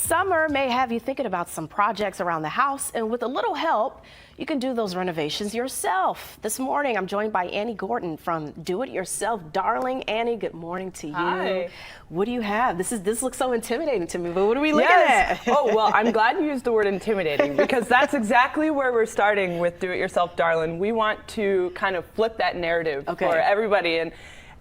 Summer may have you thinking about some projects around the house, and with a little help, you can do those renovations yourself. This morning, I'm joined by Annie Gordon from Do It Yourself Darlin. Annie, good morning to you. Hi. What do you have? This looks so intimidating to me, but what are we looking at? Oh, well, I'm glad you used the word intimidating because that's exactly where we're starting with Do It Yourself Darlin. We want to kind of flip that narrative for everybody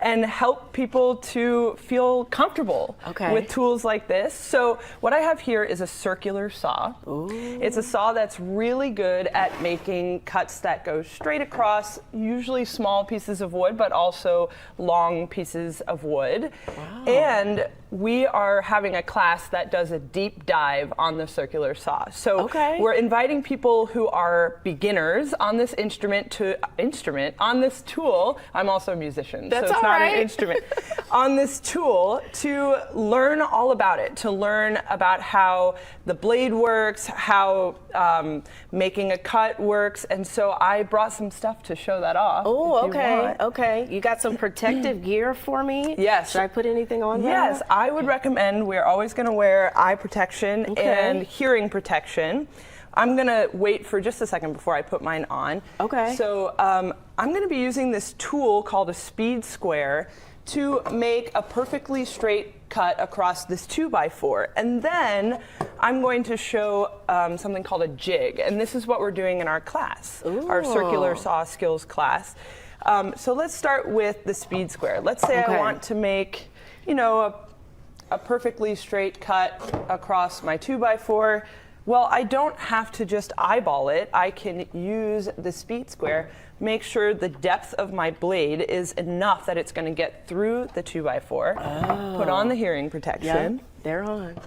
and help people to feel comfortable with tools like this. So what I have here is a circular saw. Ooh. It's a saw that's really good at making cuts that go straight across, usually small pieces of wood, but also long pieces of wood. Wow. And we are having a class that does a deep dive on the circular saw. So we're inviting people who are beginners on this on this tool. I'm also a musician, so it's not an instrument. On this tool to learn all about it, to learn about how the blade works, how making a cut works. And so I brought some stuff to show that off. Oh, okay. You got some protective gear for me? Yes. Should I put anything on there? Yes, I would recommend we're always going to wear eye protection and hearing protection. I'm going to wait for just a second before I put mine on. Okay. So I'm going to be using this tool called a speed square to make a perfectly straight cut across this 2x4. And then I'm going to show something called a jig. And this is what we're doing in our class, our circular saw skills class. So let's start with the speed square. Let's say I want to make, a perfectly straight cut across my 2x4. Well, I don't have to just eyeball it. I can use the speed square, make sure the depth of my blade is enough that it's going to get through the 2x4. Put on the hearing protection. Yep, they're on.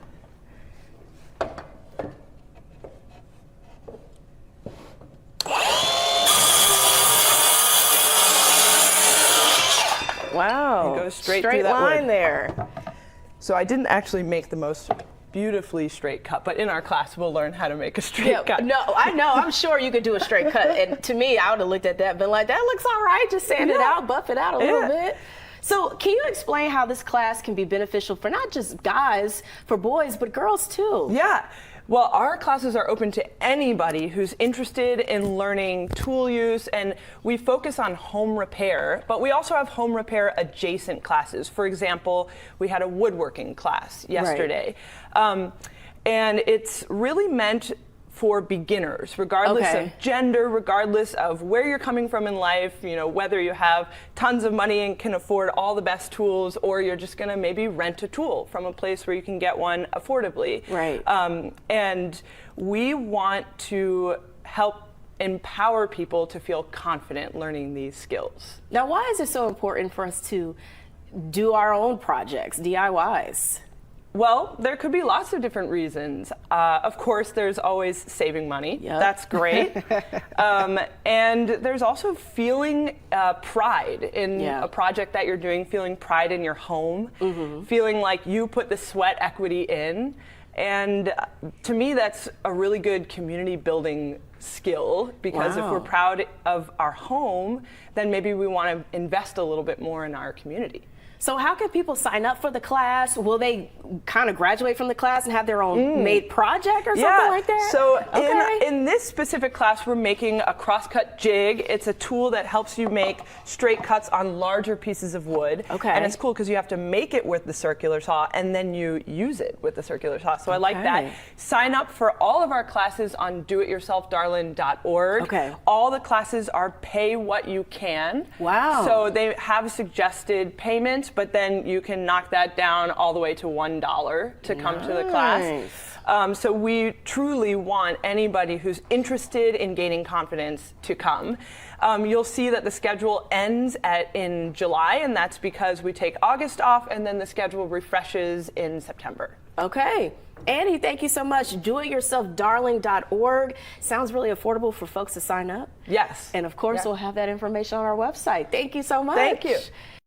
Wow. And go straight through that line wood. there. So I didn't actually make the most beautifully straight cut, but in our class we'll learn how to make a straight cut. No, I know. I'm sure you could do a straight cut. And to me, I would have looked at that and been like, that looks all right. Just sand it out, buff it out a little bit. So can you explain how this class can be beneficial for not just guys, for boys, but girls too? Yeah. Well, our classes are open to anybody who's interested in learning tool use, and we focus on home repair, but we also have home repair adjacent classes. For example, we had a woodworking class yesterday, and it's really meant for beginners, regardless of gender, regardless of where you're coming from in life, whether you have tons of money and can afford all the best tools, or you're just gonna maybe rent a tool from a place where you can get one affordably. Right. And we want to help empower people to feel confident learning these skills. Now, why is it so important for us to do our own projects, DIYs? Well, there could be lots of different reasons. Of course, there's always saving money. Yep. That's great. And there's also feeling pride in a project that you're doing, feeling pride in your home, feeling like you put the sweat equity in. And to me, that's a really good community building skill, because if we're proud of our home, then maybe we want to invest a little bit more in our community. So how can people sign up for the class? Will they kind of graduate from the class and have their own made project or something like that? So in this specific class, we're making a crosscut jig. It's a tool that helps you make straight cuts on larger pieces of wood. And it's cool because you have to make it with the circular saw and then you use it with the circular saw. So I like that. Sign up for all of our classes on doityourselfdarlin.org. All the classes are pay what you can. Wow. So they have suggested payments, but then you can knock that down all the way to $1 to come to the class. So we truly want anybody who's interested in gaining confidence to come. You'll see that the schedule ends in July, and that's because we take August off, and then the schedule refreshes in September. Okay. Annie, thank you so much. DoItYourselfDarlin.org. Sounds really affordable for folks to sign up. Yes. And of course, we'll have that information on our website. Thank you so much. Thank you.